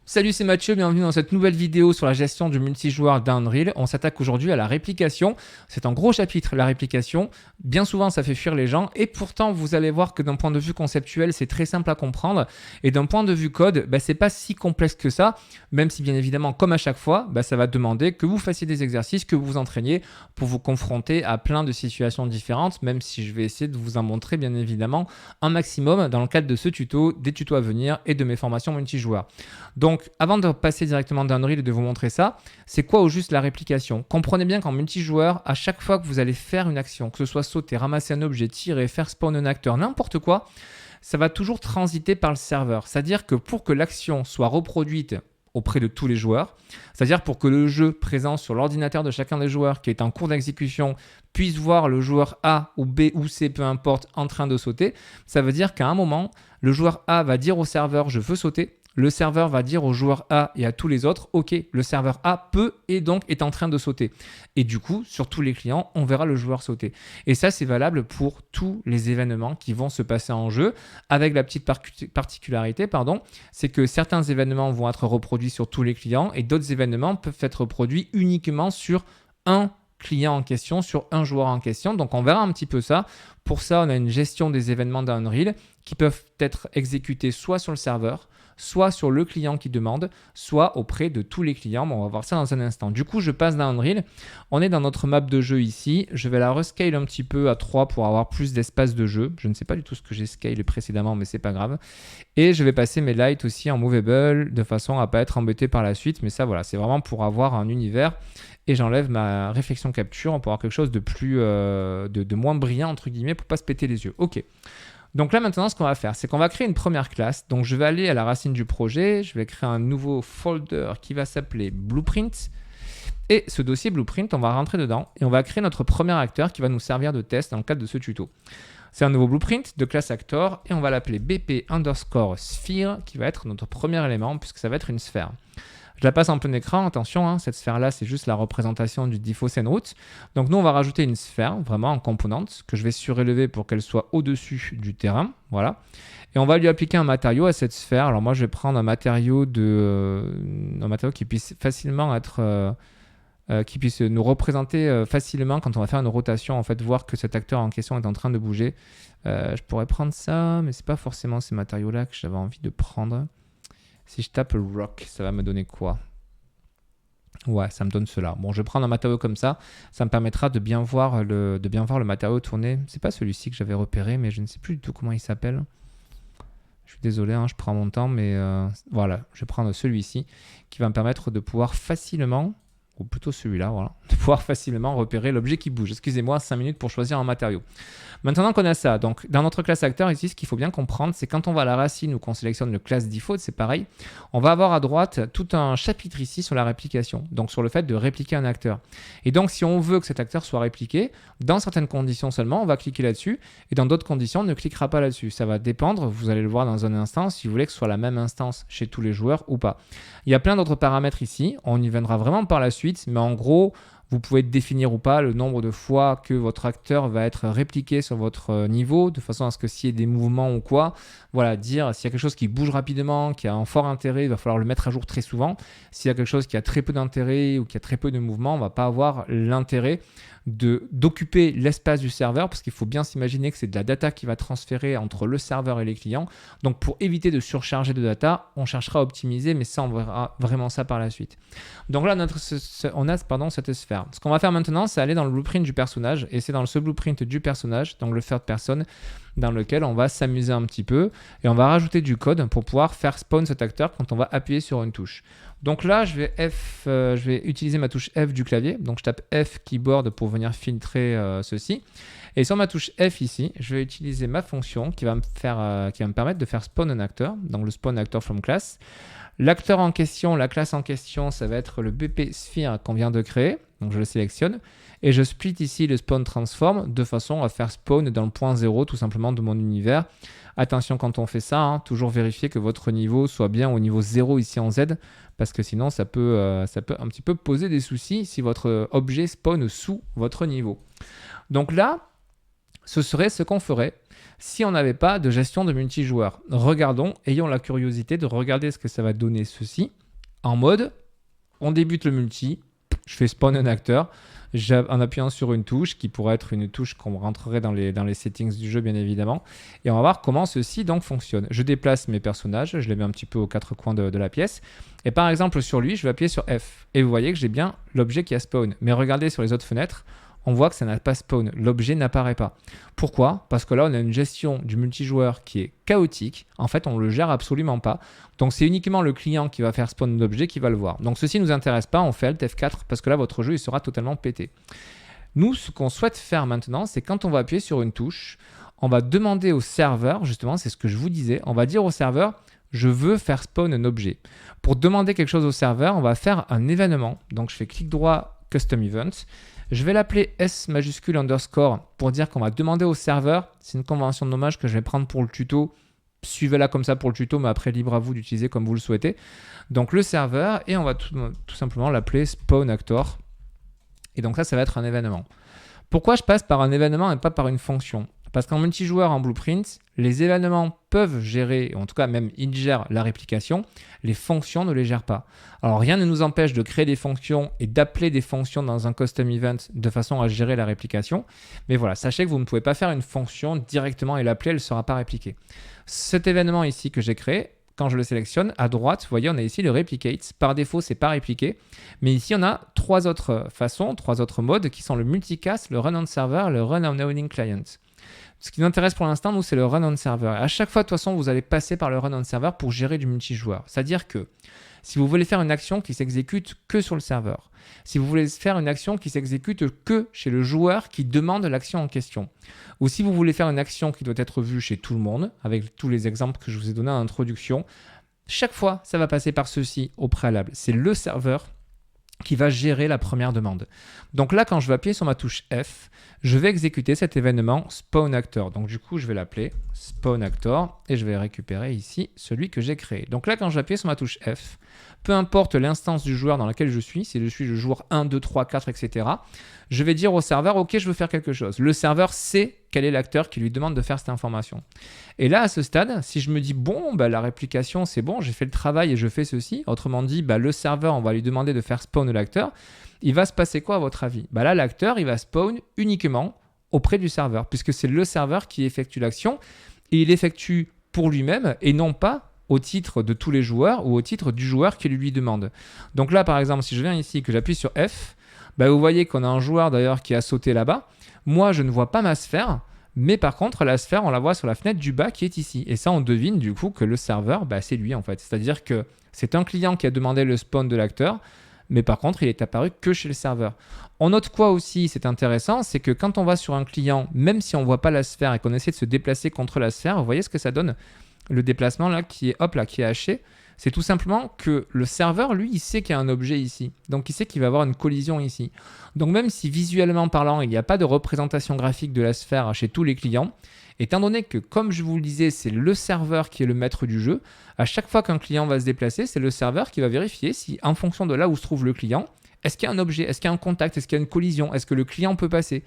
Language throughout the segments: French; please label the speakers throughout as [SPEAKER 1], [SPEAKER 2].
[SPEAKER 1] Salut, c'est Mathieu, bienvenue dans cette nouvelle vidéo sur la gestion du multijoueur d'Unreal. On s'attaque aujourd'hui à la réplication. C'est un gros chapitre, la réplication. Bien souvent, ça fait fuir les gens et pourtant, vous allez voir que d'un point de vue conceptuel, c'est très simple à comprendre. Et d'un point de vue code, c'est pas si complexe que ça, même si bien évidemment, comme à chaque fois, ça va demander que vous fassiez des exercices, que vous vous entraîniez pour vous confronter à plein de situations différentes, même si je vais essayer de vous en montrer bien évidemment un maximum dans le cadre de ce tuto, des tutos à venir et de mes formations multijoueurs. Donc, avant de passer directement d'Unreal et de vous montrer ça, c'est quoi au juste la réplication? Comprenez bien qu'en multijoueur, à chaque fois que vous allez faire une action, que ce soit sauter, ramasser un objet, tirer, faire spawn un acteur, n'importe quoi, ça va toujours transiter par le serveur. C'est-à-dire que pour que l'action soit reproduite auprès de tous les joueurs, c'est-à-dire pour que le jeu présent sur l'ordinateur de chacun des joueurs qui est en cours d'exécution puisse voir le joueur A ou B ou C, peu importe, en train de sauter, ça veut dire qu'à un moment, le joueur A va dire au serveur « je veux sauter ». Le serveur va dire au joueur A et à tous les autres, ok, le serveur A peut et donc est en train de sauter. Et du coup, sur tous les clients, on verra le joueur sauter. Et ça, c'est valable pour tous les événements qui vont se passer en jeu, avec la petite particularité, c'est que certains événements vont être reproduits sur tous les clients et d'autres événements peuvent être reproduits uniquement sur un client en question, sur un joueur en question. Donc, on verra un petit peu ça. Pour ça, on a une gestion des événements d'Unreal qui peuvent être exécutés soit sur le serveur, soit sur le client qui demande, soit auprès de tous les clients. Bon, on va voir ça dans un instant. Du coup, je passe dans Unreal. On est dans notre map de jeu ici. Je vais la rescale un petit peu à 3 pour avoir plus d'espace de jeu. Je ne sais pas du tout ce que j'ai scalé précédemment, mais c'est pas grave. Et je vais passer mes lights aussi en movable de façon à ne pas être embêté par la suite. Mais ça, voilà, c'est vraiment pour avoir un univers. Et j'enlève ma réflexion capture pour avoir quelque chose de plus, de moins brillant, entre guillemets, pour pas se péter les yeux. Ok. Donc là, maintenant, ce qu'on va faire, c'est qu'on va créer une première classe. Donc, je vais aller à la racine du projet. Je vais créer un nouveau folder qui va s'appeler Blueprint. Et ce dossier Blueprint, on va rentrer dedans et on va créer notre premier acteur qui va nous servir de test dans le cadre de ce tuto. C'est un nouveau Blueprint de classe actor et on va l'appeler BP_sphere qui va être notre premier élément puisque ça va être une sphère. Je la passe en plein écran, attention, cette sphère-là, c'est juste la représentation du default scene route. Donc nous, on va rajouter une sphère, vraiment en composante, que je vais surélever pour qu'elle soit au-dessus du terrain, voilà. Et on va lui appliquer un matériau à cette sphère. Alors moi, je vais prendre un matériau qui puisse facilement être... qui puisse nous représenter facilement quand on va faire une rotation, en fait, voir que cet acteur en question est en train de bouger. Je pourrais prendre ça, mais c'est pas forcément ces matériaux-là que j'avais envie de prendre. Si je tape rock, ça va me donner quoi? Ouais, ça me donne cela. Bon, je vais prendre un matériau comme ça. Ça me permettra de bien voir le matériau tourner. C'est pas celui-ci que j'avais repéré, mais je ne sais plus du tout comment il s'appelle. Je suis désolé, je prends mon temps, mais voilà, je vais prendre celui-ci qui va me permettre de pouvoir facilement, ou plutôt celui-là, voilà, de pouvoir facilement repérer l'objet qui bouge. Excusez-moi, 5 minutes pour choisir un matériau. Maintenant qu'on a ça, donc dans notre classe acteur ici, ce qu'il faut bien comprendre, c'est quand on va à la racine ou qu'on sélectionne le class default, c'est pareil, on va avoir à droite tout un chapitre ici sur la réplication, donc sur le fait de répliquer un acteur. Et donc si on veut que cet acteur soit répliqué, dans certaines conditions seulement, on va cliquer là-dessus, et dans d'autres conditions, on ne cliquera pas là-dessus. Ça va dépendre, vous allez le voir dans un instant, si vous voulez que ce soit la même instance chez tous les joueurs ou pas. Il y a plein d'autres paramètres ici, on y viendra vraiment par la suite, mais en gros, vous pouvez définir ou pas le nombre de fois que votre acteur va être répliqué sur votre niveau, de façon à ce que s'il y ait des mouvements ou quoi, voilà, dire s'il y a quelque chose qui bouge rapidement, qui a un fort intérêt, il va falloir le mettre à jour très souvent. S'il y a quelque chose qui a très peu d'intérêt ou qui a très peu de mouvement, on ne va pas avoir l'intérêt d'occuper l'espace du serveur parce qu'il faut bien s'imaginer que c'est de la data qui va transférer entre le serveur et les clients. Donc pour éviter de surcharger de data, on cherchera à optimiser, mais ça on verra vraiment ça par la suite. Donc là on a cette sphère. Ce qu'on va faire maintenant, c'est aller dans le blueprint du personnage et c'est dans ce blueprint du personnage, donc le third person, dans lequel on va s'amuser un petit peu et on va rajouter du code pour pouvoir faire spawn cet acteur quand on va appuyer sur une touche. Donc là, je vais utiliser ma touche F du clavier. Donc je tape F keyboard pour venir filtrer ceci. Et sur ma touche F ici, je vais utiliser ma fonction qui va me permettre de faire spawn un acteur. Donc le spawn actor from class. L'acteur en question, la classe en question, ça va être le BP sphere qu'on vient de créer. Donc je le sélectionne. Et je split ici le spawn transform de façon à faire spawn dans le point 0 tout simplement de mon univers. Attention quand on fait ça, toujours vérifier que votre niveau soit bien au niveau 0 ici en Z, parce que sinon ça peut un petit peu poser des soucis si votre objet spawn sous votre niveau. Donc là, ce serait ce qu'on ferait si on n'avait pas de gestion de multijoueur. Regardons, ayons la curiosité de regarder ce que ça va donner ceci. En mode, on débute le multi, je fais spawn un acteur, en appuyant sur une touche qui pourrait être une touche qu'on rentrerait dans les settings du jeu bien évidemment, et on va voir comment ceci donc fonctionne. Je déplace mes personnages, je les mets un petit peu aux quatre coins de la pièce, et par exemple sur lui je vais appuyer sur F, et vous voyez que j'ai bien l'objet qui a spawn, mais regardez sur les autres fenêtres, on voit que ça n'a pas spawn, l'objet n'apparaît pas. Pourquoi? Parce que là, on a une gestion du multijoueur qui est chaotique. En fait, on ne le gère absolument pas. Donc, c'est uniquement le client qui va faire spawn l'objet qui va le voir. Donc, ceci ne nous intéresse pas, on fait Alt F4 parce que là, votre jeu il sera totalement pété. Nous, ce qu'on souhaite faire maintenant, c'est quand on va appuyer sur une touche, on va demander au serveur, justement, c'est ce que je vous disais, on va dire au serveur, je veux faire spawn un objet. Pour demander quelque chose au serveur, on va faire un événement. Donc, je fais clic droit, Custom Event. Je vais l'appeler S majuscule underscore pour dire qu'on va demander au serveur. C'est une convention de nommage que je vais prendre pour le tuto. Suivez-la comme ça pour le tuto, mais après, libre à vous d'utiliser comme vous le souhaitez. Donc, le serveur, et on va tout simplement l'appeler spawn actor. Et donc, ça va être un événement. Pourquoi je passe par un événement et pas par une fonction? Parce qu'en multijoueur en Blueprint, les événements peuvent gérer, en tout cas même ils gèrent la réplication, les fonctions ne les gèrent pas. Alors rien ne nous empêche de créer des fonctions et d'appeler des fonctions dans un custom event de façon à gérer la réplication. Mais voilà, sachez que vous ne pouvez pas faire une fonction directement et l'appeler, elle ne sera pas répliquée. Cet événement ici que j'ai créé, quand je le sélectionne, à droite, vous voyez, on a ici le replicate. Par défaut, c'est pas répliqué. Mais ici, on a trois autres façons, trois autres modes qui sont le multicast, le run on server, le run on owning client. Ce qui nous intéresse pour l'instant, nous, c'est le run on server. Et à chaque fois, de toute façon, vous allez passer par le run on server pour gérer du multijoueur. C'est-à-dire que si vous voulez faire une action qui s'exécute que sur le serveur, si vous voulez faire une action qui s'exécute que chez le joueur qui demande l'action en question, ou si vous voulez faire une action qui doit être vue chez tout le monde, avec tous les exemples que je vous ai donnés en introduction, chaque fois, ça va passer par ceci au préalable. C'est le serveur qui va gérer la première demande. Donc là, quand je vais appuyer sur ma touche F, je vais exécuter cet événement spawn actor. Donc du coup, je vais l'appeler spawn actor et je vais récupérer ici celui que j'ai créé. Donc là, quand je vais appuyer sur ma touche F, peu importe l'instance du joueur dans laquelle je suis, si je suis le joueur 1, 2, 3, 4, etc., je vais dire au serveur, OK, je veux faire quelque chose. Le serveur sait quel est l'acteur qui lui demande de faire cette information. Et là, à ce stade, si je me dis, bon, bah, la réplication, c'est bon, j'ai fait le travail et je fais ceci, autrement dit, bah, le serveur, on va lui demander de faire spawn l'acteur, il va se passer quoi à votre avis? Bah, là, l'acteur, il va spawn uniquement auprès du serveur, puisque c'est le serveur qui effectue l'action, et il effectue pour lui-même et non pas au titre de tous les joueurs ou au titre du joueur qui lui demande. Donc là, par exemple, si je viens ici, que j'appuie sur F, bah, vous voyez qu'on a un joueur d'ailleurs qui a sauté là-bas. Moi, je ne vois pas ma sphère, mais par contre, la sphère, on la voit sur la fenêtre du bas qui est ici. Et ça, on devine du coup que le serveur, bah, c'est lui en fait. C'est-à-dire que c'est un client qui a demandé le spawn de l'acteur, mais par contre, il est apparu que chez le serveur. On note quoi aussi, c'est intéressant, c'est que quand on va sur un client, même si on ne voit pas la sphère et qu'on essaie de se déplacer contre la sphère, vous voyez ce que ça donne? Le déplacement là qui est, hop, là, qui est haché, c'est tout simplement que le serveur, lui, il sait qu'il y a un objet ici. Donc, il sait qu'il va y avoir une collision ici. Donc, même si visuellement parlant, il n'y a pas de représentation graphique de la sphère chez tous les clients, étant donné que, comme je vous le disais, c'est le serveur qui est le maître du jeu, à chaque fois qu'un client va se déplacer, c'est le serveur qui va vérifier si, en fonction de là où se trouve le client, est-ce qu'il y a un objet, est-ce qu'il y a un contact, est-ce qu'il y a une collision, est-ce que le client peut passer?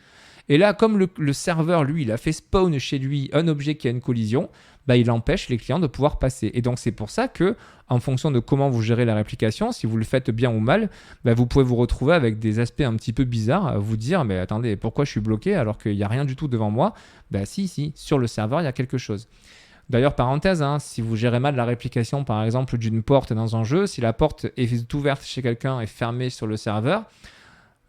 [SPEAKER 1] Et là, comme le serveur, lui, il a fait spawn chez lui un objet qui a une collision, bah, il empêche les clients de pouvoir passer. Et donc, c'est pour ça que, en fonction de comment vous gérez la réplication, si vous le faites bien ou mal, bah, vous pouvez vous retrouver avec des aspects un petit peu bizarres, vous dire, mais attendez, pourquoi je suis bloqué alors qu'il n'y a rien du tout devant moi? Bah, si, sur le serveur, il y a quelque chose. D'ailleurs, parenthèse, hein, si vous gérez mal la réplication, par exemple, d'une porte dans un jeu, si la porte est ouverte chez quelqu'un et fermée sur le serveur,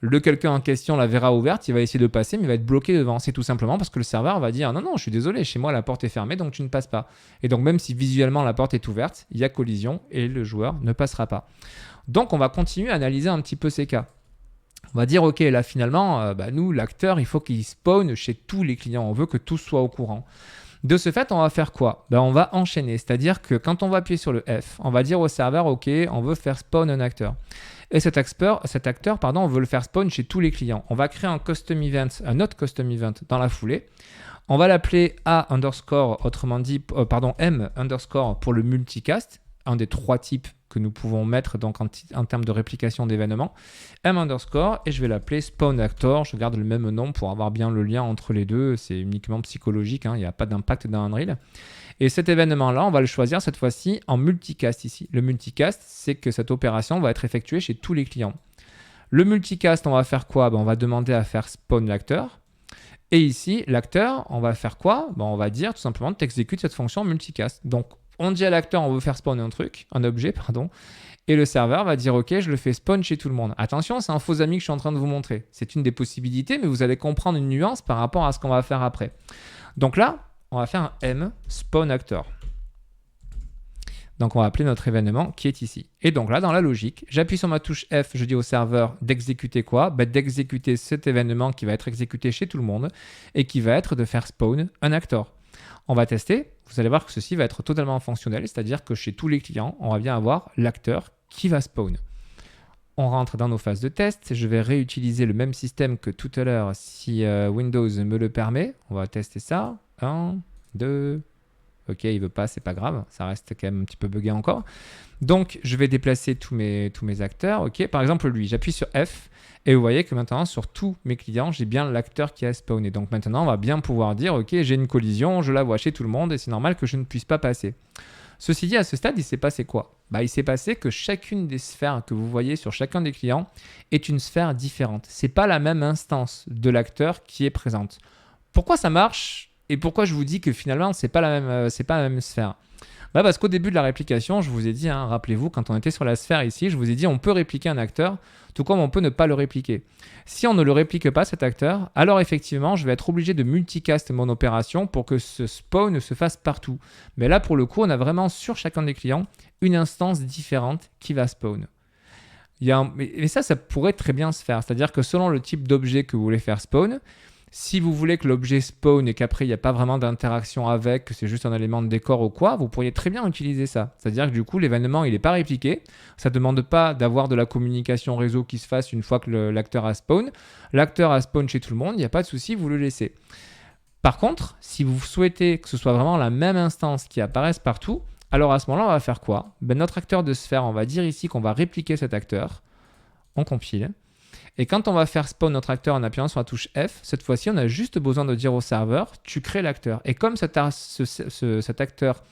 [SPEAKER 1] le quelqu'un en question la verra ouverte, il va essayer de passer, mais il va être bloqué devant. C'est tout simplement parce que le serveur va dire non, je suis désolé, chez moi la porte est fermée, donc tu ne passes pas. Et donc même si visuellement la porte est ouverte, il y a collision et le joueur ne passera pas. Donc on va continuer à analyser un petit peu ces cas. On va dire ok, là finalement, nous, l'acteur, il faut qu'il spawn chez tous les clients. On veut que tous soient au courant. De ce fait, on va faire quoi? On va enchaîner, c'est-à-dire que quand on va appuyer sur le F, on va dire au serveur ok, on veut faire spawn un acteur. Et cet acteur, on veut le faire spawn chez tous les clients. On va créer un autre custom event dans la foulée. On va l'appeler A_, autrement dit, M_ pour le multicast, un des trois types que nous pouvons mettre donc en termes de réplication d'événements, m underscore, et je vais l'appeler spawn actor. Je garde le même nom pour avoir bien le lien entre les deux. C'est uniquement psychologique, hein, il n'y a pas d'impact dans Unreal. Et cet événement-là, on va le choisir cette fois-ci en multicast ici. Le multicast, c'est que cette opération va être effectuée chez tous les clients. Le multicast, on va faire quoi? On va demander à faire spawn l'acteur. Et ici, l'acteur, on va faire quoi? On va dire tout simplement que tu exécutes cette fonction multicast. Donc, on dit à l'acteur, on veut faire spawn un objet, et le serveur va dire, OK, je le fais spawn chez tout le monde. Attention, c'est un faux ami que je suis en train de vous montrer. C'est une des possibilités, mais vous allez comprendre une nuance par rapport à ce qu'on va faire après. Donc là, on va faire un M spawn actor. Donc, on va appeler notre événement qui est ici. Et donc là, dans la logique, j'appuie sur ma touche F, je dis au serveur d'exécuter quoi? D'exécuter cet événement qui va être exécuté chez tout le monde et qui va être de faire spawn un actor. On va tester. Vous allez voir que ceci va être totalement fonctionnel, c'est-à-dire que chez tous les clients, on va bien avoir l'acteur qui va spawn. On rentre dans nos phases de test. Je vais réutiliser le même système que tout à l'heure si Windows me le permet. On va tester ça. 1, 2... OK, il ne veut pas, c'est pas grave, ça reste quand même un petit peu bugué encore. Donc, je vais déplacer tous mes acteurs. OK, par exemple, lui, j'appuie sur F et vous voyez que maintenant, sur tous mes clients, j'ai bien l'acteur qui a spawné. Donc maintenant, on va bien pouvoir dire, OK, j'ai une collision, je la vois chez tout le monde et c'est normal que je ne puisse pas passer. Ceci dit, à ce stade, il s'est passé quoi? Il s'est passé que chacune des sphères que vous voyez sur chacun des clients est une sphère différente. Ce n'est pas la même instance de l'acteur qui est présente. Pourquoi ça marche? Et pourquoi je vous dis que finalement, ce n'est pas la même sphère? Parce qu'au début de la réplication, je vous ai dit, rappelez-vous, quand on était sur la sphère ici, je vous ai dit on peut répliquer un acteur, tout comme on peut ne pas le répliquer. Si on ne le réplique pas, cet acteur, alors effectivement, je vais être obligé de multicast mon opération pour que ce spawn se fasse partout. Mais là, pour le coup, on a vraiment sur chacun des clients une instance différente qui va spawn. Mais ça pourrait très bien se faire. C'est-à-dire que selon le type d'objet que vous voulez faire spawn, si vous voulez que l'objet spawn et qu'après il n'y a pas vraiment d'interaction avec, que c'est juste un élément de décor ou quoi, vous pourriez très bien utiliser ça. C'est-à-dire que du coup, l'événement, il n'est pas répliqué. Ça ne demande pas d'avoir de la communication réseau qui se fasse une fois que l'acteur a spawn. L'acteur a spawn chez tout le monde, il n'y a pas de souci, vous le laissez. Par contre, si vous souhaitez que ce soit vraiment la même instance qui apparaisse partout, alors à ce moment-là, on va faire quoi? Notre acteur de sphère, on va dire ici qu'on va répliquer cet acteur. On compile. Et quand on va faire spawn notre acteur en appuyant sur la touche F, cette fois-ci, on a juste besoin de dire au serveur, tu crées l'acteur. Et comme cet acteur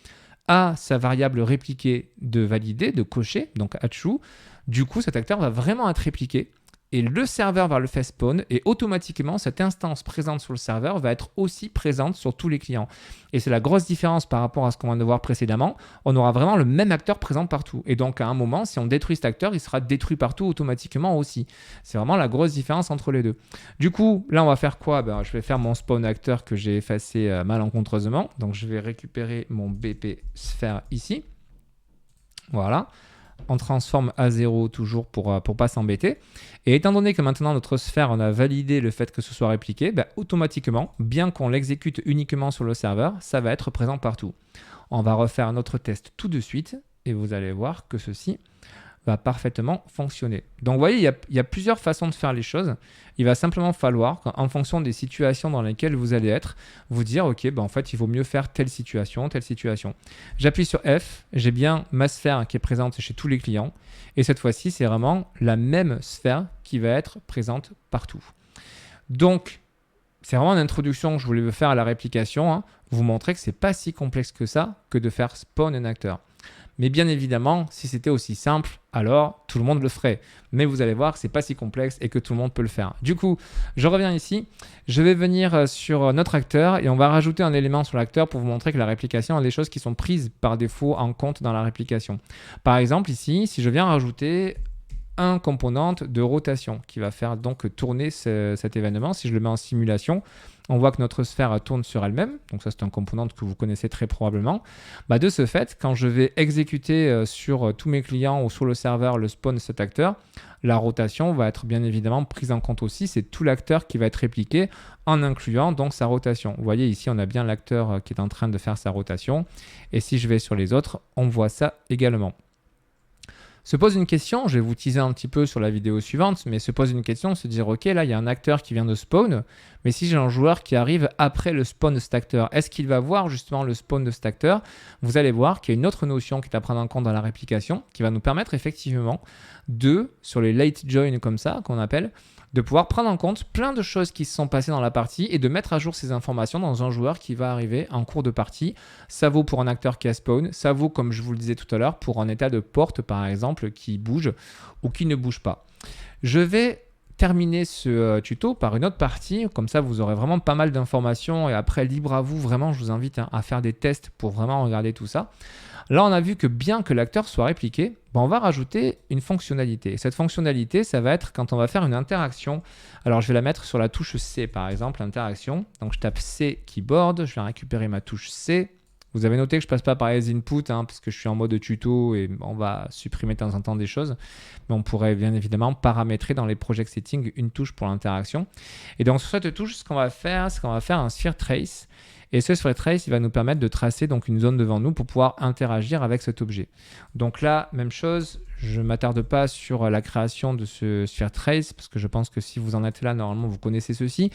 [SPEAKER 1] a sa variable répliquée de valider, de cocher, donc true, du coup, cet acteur va vraiment être répliqué. Et le serveur va le faire spawn et automatiquement, cette instance présente sur le serveur va être aussi présente sur tous les clients. Et c'est la grosse différence par rapport à ce qu'on vient de voir précédemment. On aura vraiment le même acteur présent partout. Et donc, à un moment, si on détruit cet acteur, il sera détruit partout automatiquement aussi. C'est vraiment la grosse différence entre les deux. Du coup, là, on va faire quoi? Je vais faire mon spawn acteur que j'ai effacé malencontreusement. Donc, je vais récupérer mon BP sphère ici. Voilà. On transforme à 0 toujours pour pas s'embêter. Et étant donné que maintenant notre sphère, on a validé le fait que ce soit répliqué, automatiquement, bien qu'on l'exécute uniquement sur le serveur, ça va être présent partout. On va refaire notre test tout de suite et vous allez voir que ceci va parfaitement fonctionner. Donc vous voyez, il y a plusieurs façons de faire les choses. Il va simplement falloir, en fonction des situations dans lesquelles vous allez être, vous dire, OK, en fait, il vaut mieux faire telle situation, telle situation. J'appuie sur F, j'ai bien ma sphère qui est présente chez tous les clients. Et cette fois-ci, c'est vraiment la même sphère qui va être présente partout. Donc, c'est vraiment une introduction que je voulais faire à la réplication. Vous montrer que ce n'est pas si complexe que ça, que de faire spawn un acteur. Mais bien évidemment, si c'était aussi simple, alors tout le monde le ferait. Mais vous allez voir que ce n'est pas si complexe et que tout le monde peut le faire. Du coup, je reviens ici. Je vais venir sur notre acteur et on va rajouter un élément sur l'acteur pour vous montrer que la réplication a des choses qui sont prises par défaut en compte dans la réplication. Par exemple, ici, si je viens rajouter un composant de rotation qui va faire donc tourner cet événement, si je le mets en simulation, on voit que notre sphère tourne sur elle-même. Donc ça, c'est un composant que vous connaissez très probablement. De ce fait, quand je vais exécuter sur tous mes clients ou sur le serveur le spawn de cet acteur, la rotation va être bien évidemment prise en compte aussi. C'est tout l'acteur qui va être répliqué en incluant donc sa rotation. Vous voyez ici, on a bien l'acteur qui est en train de faire sa rotation. Et si je vais sur les autres, on voit ça également. se pose une question, je vais vous teaser un petit peu sur la vidéo suivante, mais se pose une question, se dire ok, là il y a un acteur qui vient de spawn, mais si j'ai un joueur qui arrive après le spawn de cet acteur, est-ce qu'il va voir justement le spawn de cet acteur? Vous allez voir qu'il y a une autre notion qui est à prendre en compte dans la réplication qui va nous permettre effectivement sur les late join comme ça, qu'on appelle, de pouvoir prendre en compte plein de choses qui se sont passées dans la partie et de mettre à jour ces informations dans un joueur qui va arriver en cours de partie. Ça vaut pour un acteur qui a spawn, ça vaut, comme je vous le disais tout à l'heure, pour un état de porte par exemple qui bouge ou qui ne bouge pas. Je vais terminer ce tuto par une autre partie, comme ça vous aurez vraiment pas mal d'informations et après libre à vous, vraiment je vous invite à faire des tests pour vraiment regarder tout ça. Là, on a vu que bien que l'acteur soit répliqué, on va rajouter une fonctionnalité. Et cette fonctionnalité, ça va être quand on va faire une interaction. Alors, je vais la mettre sur la touche C, par exemple, interaction. Donc, je tape C keyboard, je vais récupérer ma touche C. Vous avez noté que je ne passe pas par les inputs, parce que je suis en mode tuto et on va supprimer de temps en temps des choses. Mais on pourrait bien évidemment paramétrer dans les project settings une touche pour l'interaction. Et donc, sur cette touche, ce qu'on va faire, c'est qu'on va faire un sphere trace. Et ce sphere trace, il va nous permettre de tracer donc une zone devant nous pour pouvoir interagir avec cet objet. Donc là, même chose, je ne m'attarde pas sur la création de ce sphere trace parce que je pense que si vous en êtes là, normalement, vous connaissez ceci.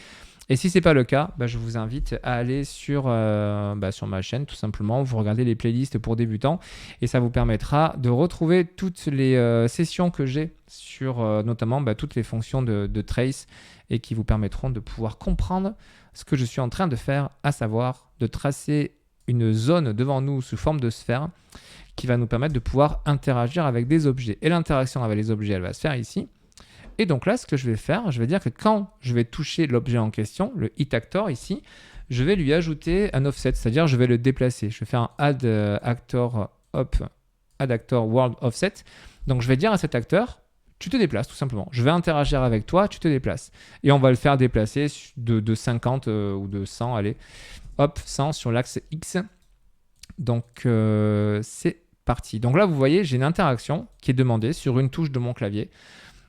[SPEAKER 1] Et si ce n'est pas le cas, je vous invite à aller sur ma chaîne, tout simplement. Vous regardez les playlists pour débutants et ça vous permettra de retrouver toutes les sessions que j'ai sur notamment toutes les fonctions de trace et qui vous permettront de pouvoir comprendre ce que je suis en train de faire, à savoir de tracer une zone devant nous sous forme de sphère qui va nous permettre de pouvoir interagir avec des objets. Et l'interaction avec les objets, elle va se faire ici. Et donc là, ce que je vais faire, je vais dire que quand je vais toucher l'objet en question, le hit actor ici, je vais lui ajouter un offset, c'est-à-dire je vais le déplacer. Je vais faire un add actor world offset. Donc je vais dire à cet acteur, tu te déplaces tout simplement. Je vais interagir avec toi, tu te déplaces. Et on va le faire déplacer de 50 ou de 100, allez, hop, 100 sur l'axe X. Donc c'est parti. Donc là, vous voyez, j'ai une interaction qui est demandée sur une touche de mon clavier.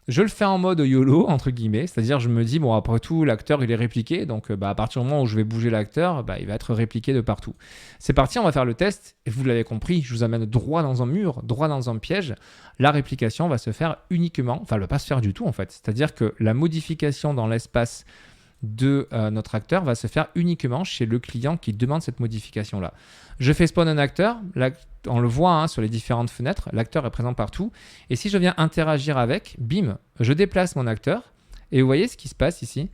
[SPEAKER 1] Je le fais en mode YOLO, entre guillemets, c'est-à-dire je me dis, bon, après tout, l'acteur, il est répliqué, donc à partir du moment où je vais bouger l'acteur, il va être répliqué de partout. C'est parti, on va faire le test, et vous l'avez compris, je vous amène droit dans un mur, droit dans un piège. La réplication va se faire uniquement, enfin, elle ne va pas se faire du tout, en fait. C'est-à-dire que la modification dans l'espace de notre acteur va se faire uniquement chez le client qui demande cette modification-là. Je fais spawn un acteur, on le voit sur les différentes fenêtres, l'acteur est présent partout. Et si je viens interagir avec, bim, je déplace mon acteur. Et vous voyez ce qui se passe ici.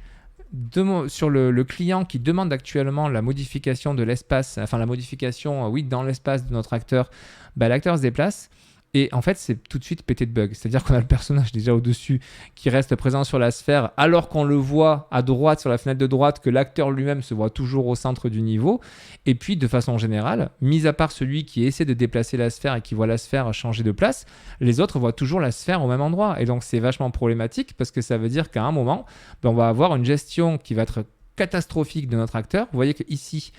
[SPEAKER 1] Sur le client qui demande actuellement la modification de l'espace, enfin la modification, dans l'espace de notre acteur, l'acteur se déplace. Et en fait, c'est tout de suite pété de bug. C'est-à-dire qu'on a le personnage déjà au-dessus qui reste présent sur la sphère, alors qu'on le voit à droite, sur la fenêtre de droite, que l'acteur lui-même se voit toujours au centre du niveau. Et puis, de façon générale, mis à part celui qui essaie de déplacer la sphère et qui voit la sphère changer de place, les autres voient toujours la sphère au même endroit. Et donc, c'est vachement problématique parce que ça veut dire qu'à un moment, on va avoir une gestion qui va être catastrophique de notre acteur. Vous voyez qu'ici,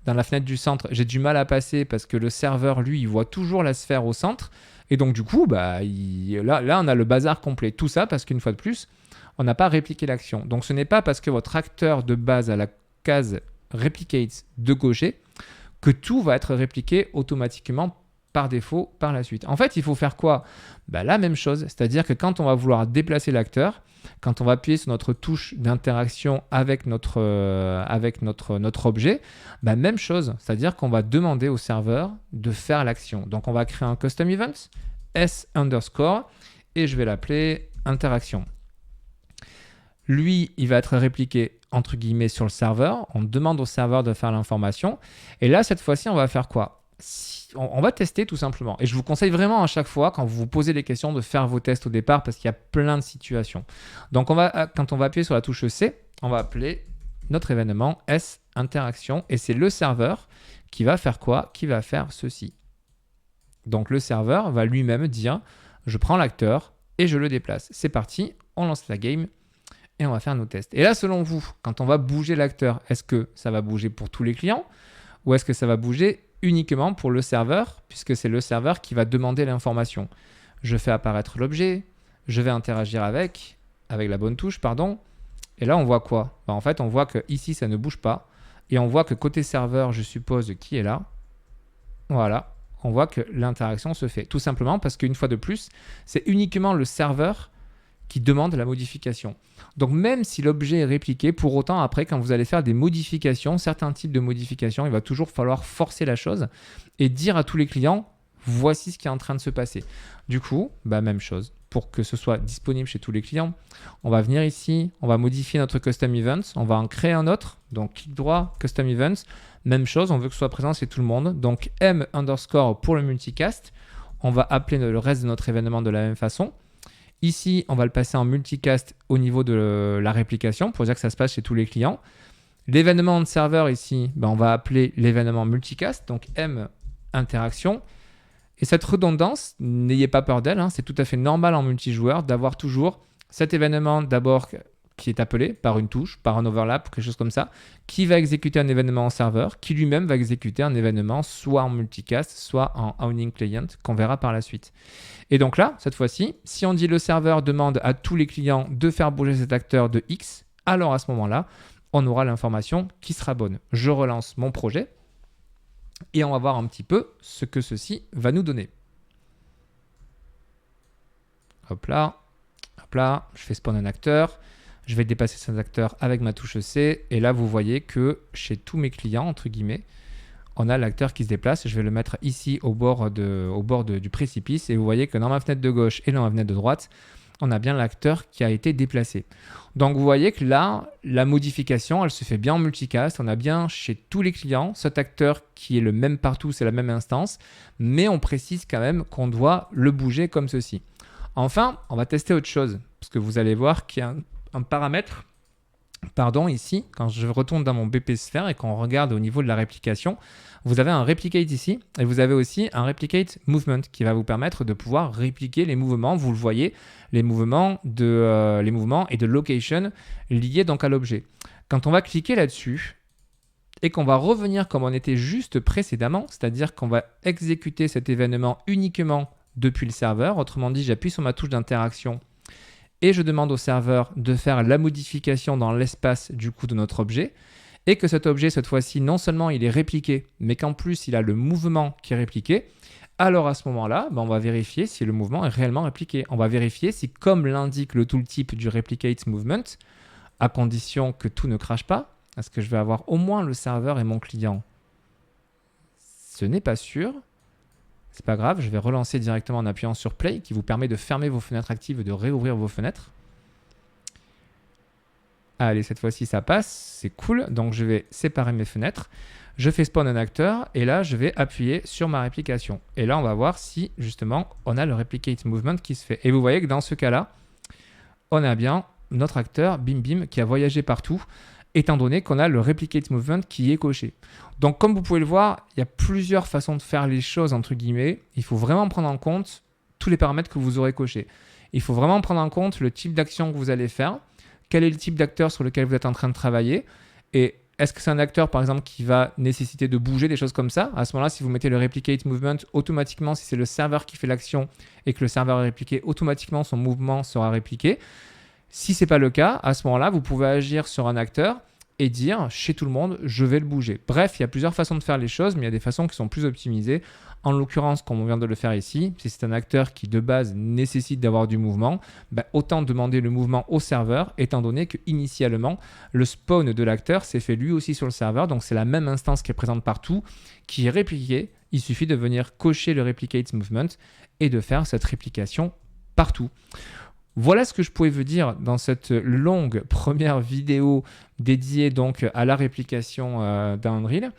[SPEAKER 1] dans la fenêtre du centre, j'ai du mal à passer parce que le serveur, lui, il voit toujours la sphère au centre. Et donc, du coup, là, on a le bazar complet. Tout ça parce qu'une fois de plus, on n'a pas répliqué l'action. Donc, ce n'est pas parce que votre acteur de base a la case Replicate de gaucher que tout va être répliqué automatiquement par défaut par la suite. En fait, il faut faire quoi? La même chose. C'est-à-dire que quand on va vouloir déplacer l'acteur, quand on va appuyer sur notre touche d'interaction avec notre objet, même chose. C'est-à-dire qu'on va demander au serveur de faire l'action. Donc, on va créer un custom event, s_, et je vais l'appeler interaction. Lui, il va être répliqué entre guillemets sur le serveur. On demande au serveur de faire l'information. Et là, cette fois-ci, on va faire quoi? On va tester tout simplement. Et je vous conseille vraiment à chaque fois, quand vous vous posez des questions, de faire vos tests au départ parce qu'il y a plein de situations. Donc, quand on va appuyer sur la touche C, on va appeler notre événement S interaction. Et c'est le serveur qui va faire quoi? Qui va faire ceci. Donc, le serveur va lui-même dire, je prends l'acteur et je le déplace. C'est parti, on lance la game et on va faire nos tests. Et là, selon vous, quand on va bouger l'acteur, est-ce que ça va bouger pour tous les clients ou est-ce que ça va bouger uniquement pour le serveur, puisque c'est le serveur qui va demander l'information? Je fais apparaître l'objet, je vais interagir avec la bonne touche, pardon. Et là, on voit quoi? En fait, on voit que ici, ça ne bouge pas. Et on voit que côté serveur, je suppose, qui est là? Voilà. on voit que l'interaction se fait. Tout simplement parce qu'une fois de plus, c'est uniquement le serveur qui demande la modification. Donc même si l'objet est répliqué, pour autant après quand vous allez faire des modifications, certains types de modifications, il va toujours falloir forcer la chose et dire à tous les clients, voici ce qui est en train de se passer. Du coup, même chose. Pour que ce soit disponible chez tous les clients, on va venir ici, on va modifier notre custom event, on va en créer un autre, donc clic droit, custom events, même chose, on veut que ce soit présent chez tout le monde, donc m underscore pour le multicast, on va appeler le reste de notre événement de la même façon. Ici, on va le passer en multicast au niveau de la réplication pour dire que ça se passe chez tous les clients. L'événement de serveur ici, on va appeler l'événement multicast, donc m interaction. Et cette redondance, n'ayez pas peur d'elle, c'est tout à fait normal en multijoueur d'avoir toujours cet événement d'abord qui est appelé par une touche, par un overlap ou quelque chose comme ça, qui va exécuter un événement en serveur, qui lui-même va exécuter un événement soit en multicast, soit en owning client, qu'on verra par la suite. Et donc là, cette fois-ci, si on dit le serveur demande à tous les clients de faire bouger cet acteur de X, alors à ce moment-là, on aura l'information qui sera bonne. Je relance mon projet et on va voir un petit peu ce que ceci va nous donner. Hop là, je fais spawn un acteur. Je vais dépasser cet acteur avec ma touche C. Et là, vous voyez que chez tous mes clients, entre guillemets, on a l'acteur qui se déplace. Je vais le mettre ici au bord du précipice. Et vous voyez que dans ma fenêtre de gauche et dans ma fenêtre de droite, on a bien l'acteur qui a été déplacé. Donc, vous voyez que là, la modification, elle se fait bien en multicast. On a bien chez tous les clients cet acteur qui est le même partout, c'est la même instance. Mais on précise quand même qu'on doit le bouger comme ceci. Enfin, on va tester autre chose. Parce que vous allez voir qu'il y a un paramètre, ici, quand je retourne dans mon BP Sphere et qu'on regarde au niveau de la réplication, vous avez un replicate ici et vous avez aussi un replicate movement qui va vous permettre de pouvoir répliquer les mouvements. Vous le voyez, les mouvements et de location liés donc à l'objet. Quand on va cliquer là-dessus et qu'on va revenir comme on était juste précédemment, c'est-à-dire qu'on va exécuter cet événement uniquement depuis le serveur, autrement dit, j'appuie sur ma touche d'interaction et je demande au serveur de faire la modification dans l'espace du coup de notre objet et que cet objet, cette fois-ci, non seulement il est répliqué, mais qu'en plus il a le mouvement qui est répliqué, alors à ce moment-là, on va vérifier si le mouvement est réellement répliqué. On va vérifier si, comme l'indique le tooltip du replicate movement, à condition que tout ne crache pas, est-ce que je vais avoir au moins le serveur et mon client? Ce n'est pas sûr. C'est pas grave, je vais relancer directement en appuyant sur Play qui vous permet de fermer vos fenêtres actives et de réouvrir vos fenêtres. Allez, cette fois-ci, ça passe, c'est cool. Donc, je vais séparer mes fenêtres. Je fais spawn un acteur et là, je vais appuyer sur ma réplication. Et là, on va voir si, justement, on a le replicate movement qui se fait. Et vous voyez que dans ce cas-là, on a bien notre acteur, bim bim, qui a voyagé partout, étant donné qu'on a le replicate movement qui est coché. Donc, comme vous pouvez le voir, il y a plusieurs façons de faire les choses, entre guillemets. Il faut vraiment prendre en compte tous les paramètres que vous aurez cochés. Il faut vraiment prendre en compte le type d'action que vous allez faire, quel est le type d'acteur sur lequel vous êtes en train de travailler, et est-ce que c'est un acteur, par exemple, qui va nécessiter de bouger, des choses comme ça? À ce moment-là, si vous mettez le replicate movement, automatiquement, si c'est le serveur qui fait l'action et que le serveur est répliqué, automatiquement, son mouvement sera répliqué. Si ce n'est pas le cas, à ce moment-là, vous pouvez agir sur un acteur et dire chez tout le monde, je vais le bouger. Bref, il y a plusieurs façons de faire les choses, mais il y a des façons qui sont plus optimisées. En l'occurrence, comme on vient de le faire ici, si c'est un acteur qui de base nécessite d'avoir du mouvement, autant demander le mouvement au serveur, étant donné qu'initialement, le spawn de l'acteur s'est fait lui aussi sur le serveur, donc c'est la même instance qui est présente partout, qui est répliquée. Il suffit de venir cocher le replicate movement et de faire cette réplication partout. Voilà ce que je pouvais vous dire dans cette longue première vidéo dédiée donc à la réplication d'Unreal.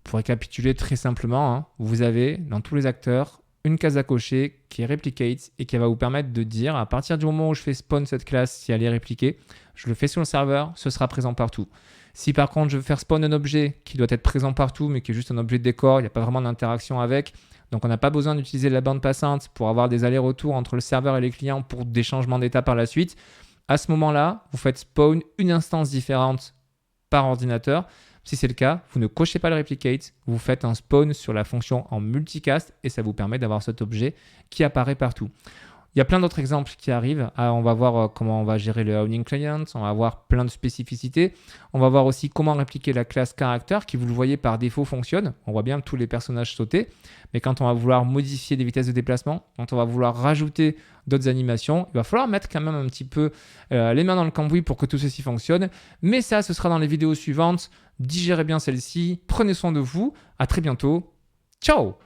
[SPEAKER 1] Pour récapituler très simplement, vous avez dans tous les acteurs une case à cocher qui est replicate et qui va vous permettre de dire à partir du moment où je fais spawn cette classe, si elle est répliquée, je le fais sur le serveur, ce sera présent partout. Si par contre je veux faire spawn un objet qui doit être présent partout mais qui est juste un objet de décor, il n'y a pas vraiment d'interaction avec, donc on n'a pas besoin d'utiliser la bande passante pour avoir des allers-retours entre le serveur et les clients pour des changements d'état par la suite, à ce moment-là, vous faites spawn une instance différente par ordinateur. Si c'est le cas, vous ne cochez pas le replicate, vous faites un spawn sur la fonction en multicast et ça vous permet d'avoir cet objet qui apparaît partout. Il y a plein d'autres exemples qui arrivent. On va voir comment on va gérer le owning client. On va voir plein de spécificités. On va voir aussi comment répliquer la classe character qui, vous le voyez, par défaut fonctionne. On voit bien tous les personnages sauter. Mais quand on va vouloir modifier des vitesses de déplacement, quand on va vouloir rajouter d'autres animations, il va falloir mettre quand même un petit peu les mains dans le cambouis pour que tout ceci fonctionne. Mais ça, ce sera dans les vidéos suivantes. Digérez bien celle-ci. Prenez soin de vous. À très bientôt. Ciao!